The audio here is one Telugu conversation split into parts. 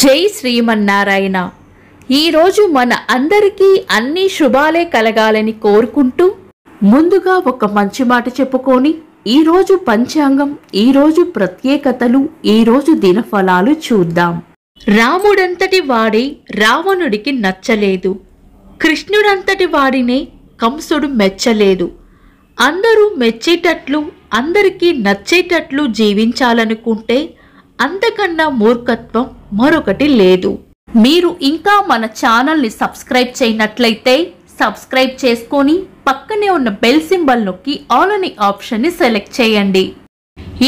జై శ్రీమన్నారాయణ. ఈరోజు మన అందరికీ అన్ని శుభాలే కలగాలని కోరుకుంటూ ముందుగా ఒక మంచి మాట చెప్పుకొని ఈరోజు పంచాంగం, ఈరోజు ప్రత్యేకతలు, ఈరోజు దినఫలాలు చూద్దాం. రాముడంతటి వాడే రావణుడికి నచ్చలేదు. కృష్ణుడంతటి వాడినే కంసుడు మెచ్చలేదు. అందరూ మెచ్చేటట్లు, అందరికీ నచ్చేటట్లు జీవించాలనుకుంటే అంతకన్నా మూర్ఖత్వం మరొకటి లేదు. మీరు ఇంకా మన ఛానల్ని సబ్స్క్రైబ్ చేయనట్లయితే సబ్స్క్రైబ్ చేసుకొని పక్కనే ఉన్న బెల్ సింబల్ నొక్కి ఆల్ అనే ఆప్షన్ని సెలెక్ట్ చేయండి.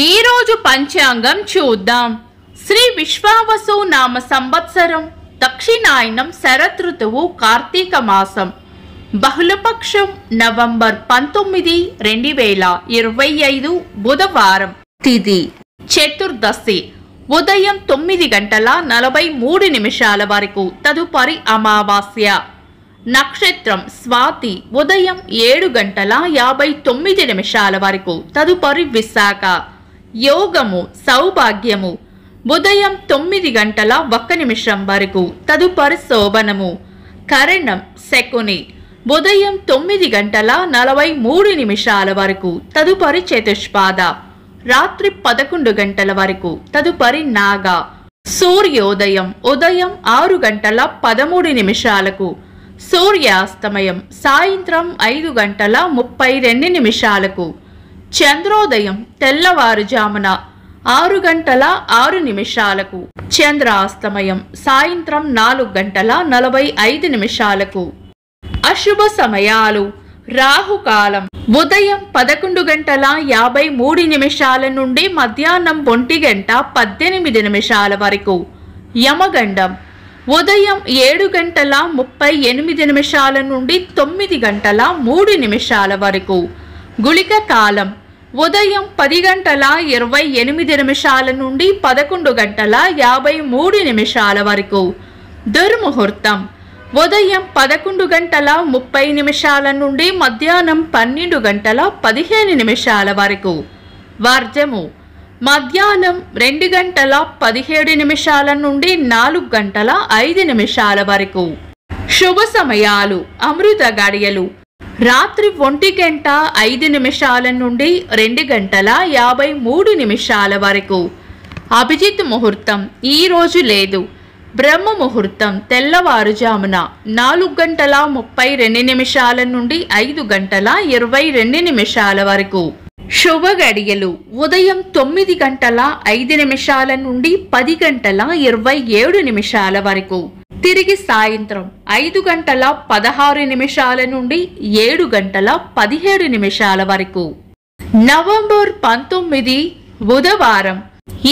ఈరోజు పంచాంగం చూద్దాం. శ్రీ విశ్వావసు నామ సంవత్సరం, దక్షిణాయనం, శరదృతువు, కార్తీక మాసం, బహుళపక్షం, నవంబర్ 19, 2025 బుధవారం. తిథి చతుర్దశి ఉదయం 9:43 వరకు, తదుపరి అమావాస్య. నక్షత్రం స్వాతి ఉదయం 7:59 వరకు, తదుపరి విశాఖ. యోగము సౌభాగ్యము ఉదయం 9:01 వరకు, తదుపరి శోభనము. కరణం శకుని ఉదయం 9:43 వరకు, తదుపరి చతుష్పాద. రాత్రి 11 గంటల వరకు, తదుపరి నాగ. సూర్యోదయం ఉదయం 6:13, సూర్యాస్తమయం సాయంత్రం 5:32. చంద్రోదయం తెల్లవారుజామున 6:06, చంద్రాస్తమయం సాయంత్రం 4:45. అశుభ సమయాలు: రాహుకాలం ఉదయం 11:53 నుండి మధ్యాహ్నం 1:18 వరకు. యమగండం ఉదయం 7:38 నుండి 9:03 వరకు. గుళిక కాలం ఉదయం 10:28 నుండి 11:53 వరకు. దుర్ముహూర్తం ఉదయం 11:30 నుండి మధ్యాహ్నం 12:15 వరకు. వర్జము మధ్యాహ్నం 2:17 నుండి 4:05 వరకు. శుభ సమయాలు: అమృత గడియలు రాత్రి 1:05 నుండి 2:53 వరకు. అభిజిత్ ముహూర్తం ఈ రోజు లేదు. బ్రహ్మ ముహూర్తం తెల్లవారుజామున 4:32 నుండి 5:22 వరకు. శుభ గడియలు ఉదయం 9:05 నుండి 10:27 వరకు. తిరిగి సాయంత్రం 5:16 నుండి 7:17 వరకు. నవంబర్ 19 బుధవారం.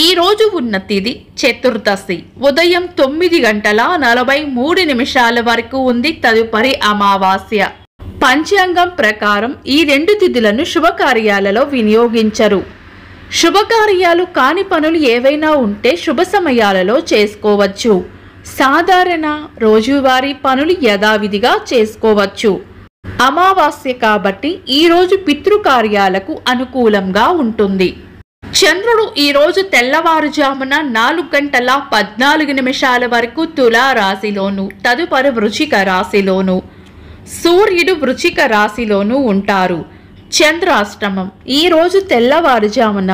ఈ రోజు ఉన్న తిథి చతుర్దశి ఉదయం 9:43 వరకు ఉంది, తదుపరి అమావాస్య. పంచాంగం ప్రకారం ఈ రెండు తిథులను శుభకార్యాలలో వినియోగించరు. శుభకార్యాలు కాని పనులు ఏవైనా ఉంటే శుభ సమయాలలో చేసుకోవచ్చు. సాధారణ రోజువారీ పనులు యథావిధిగా చేసుకోవచ్చు. అమావాస్య కాబట్టి ఈ రోజు పితృకార్యాలకు అనుకూలంగా ఉంటుంది. చంద్రుడు ఈ రోజు తెల్లవారుజామున 4:14 వరకు తులా రాశిలోను, తదుపరి వృశ్చిక రాశిలోను, సూర్యుడు వృశ్చిక రాశిలోను ఉంటారు. చంద్రాష్టమం ఈ రోజు తెల్లవారుజామున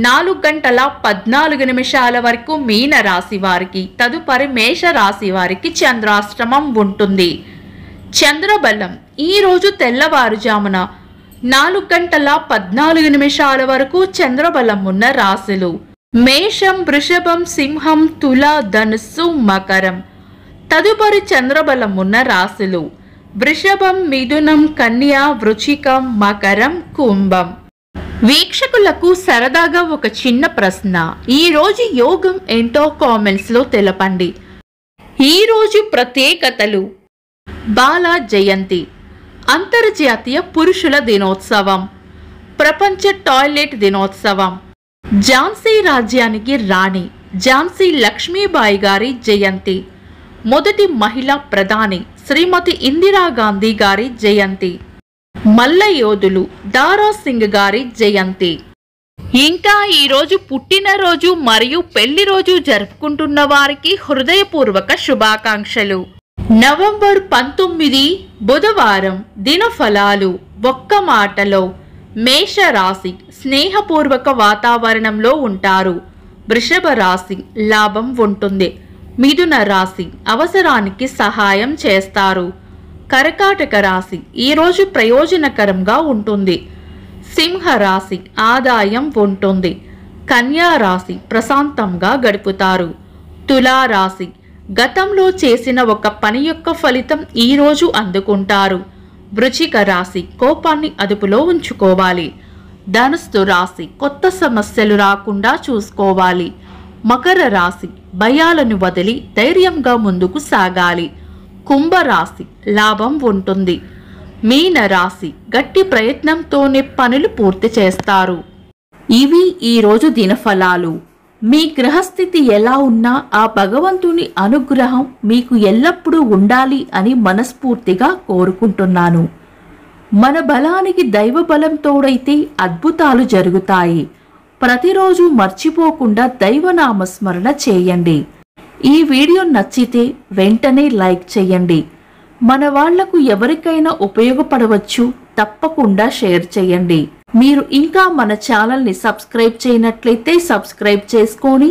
4:14 వరకు మీన రాశి వారికి, తదుపరి మేష రాశి వారికి చంద్రాష్టమం ఉంటుంది. చంద్రబలం ఈ రోజు తెల్లవారుజామున 4:14 వరకు చంద్రబలం ఉన్న రాశులు: మేషం, వృషభం, సింహం, తుల, ధనుస్సు, మకరం. తదుపరి చంద్రబలం ఉన్న రాశులు: వృషభం, మిథునం, కన్య, వృశ్చికం, మకరం, కుంభం. వీక్షకులకు సరదాగా ఒక చిన్న ప్రశ్న. ఈ రోజు యోగం ఏంటో కామెంట్స్ లో తెలపండి. ఈ రోజు ప్రత్యేకతలు: బాల జయంతి, అంతర్జాతీయ పురుషుల దినోత్సవం, ప్రపంచ టాయిలెట్ దినోత్సవం, ఝాన్సీ రాజ్యానికి రాణి ఝాన్సీ లక్ష్మీబాయి గారి జయంతి, మొదటి మహిళా ప్రధాని శ్రీమతి ఇందిరాగాంధీ గారి జయంతి, మల్ల యోధులు దారా సింగ్ గారి జయంతి. ఇంకా ఈరోజు పుట్టినరోజు మరియు పెళ్లి రోజు జరుపుకుంటున్న వారికి హృదయపూర్వక శుభాకాంక్షలు. నవంబర్ 19 బుధవారం దినఫలాలు. ఒక్క మాటలో మేషరాశి స్నేహపూర్వక వాతావరణంలో ఉంటారు. వృషభ రాశి లాభం ఉంటుంది. మిథున రాశి అవసరానికి సహాయం చేస్తారు. కర్కాటక రాశి ఈరోజు ప్రయోజనకరంగా ఉంటుంది. సింహ రాశి ఆదాయం ఉంటుంది. కన్యా రాశి ప్రశాంతంగా గడుపుతారు. తులా రాశి గతంలో చేసిన ఒక పని యొక్క ఫలితం ఈరోజు అందుకుంటారు. వృశ్చిక రాశి కోపాన్ని అదుపులో ఉంచుకోవాలి. ధనుస్సు రాశి కొత్త సమస్యలు రాకుండా చూసుకోవాలి. మకర రాశి భయాలను వదిలి ధైర్యంగా ముందుకు సాగాలి. కుంభరాశి లాభం ఉంటుంది. మీన రాశి గట్టి ప్రయత్నంతోనే పనులు పూర్తి చేస్తారు. ఇవి ఈరోజు దినఫలాలు. మీ గ్రహస్థితి ఎలా ఉన్నా ఆ భగవంతుని అనుగ్రహం మీకు ఎల్లప్పుడూ ఉండాలి అని మనస్ఫూర్తిగా కోరుకుంటున్నాను. మన బలానికి దైవ బలం తోడైతే అద్భుతాలు జరుగుతాయి. ప్రతిరోజు మర్చిపోకుండా దైవనామస్మరణ చేయండి. ఈ వీడియో నచ్చితే వెంటనే లైక్ చేయండి. మన వాళ్లకు ఎవరికైనా ఉపయోగపడవచ్చు. తప్పకుండా షేర్ చేయండి. మీరు ఇంకా మన ఛానల్ని సబ్స్క్రైబ్ చేయనట్లయితే సబ్స్క్రైబ్ చేసుకొని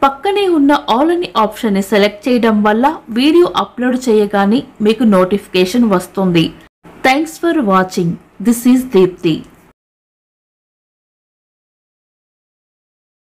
పక్కనే ఉన్న ఆల్ అనే ఆప్షన్ని సెలెక్ట్ చేయడం వల్ల వీడియో అప్లోడ్ చేయగానే మీకు నోటిఫికేషన్ వస్తుంది. Thanks for watching. This is Deepti.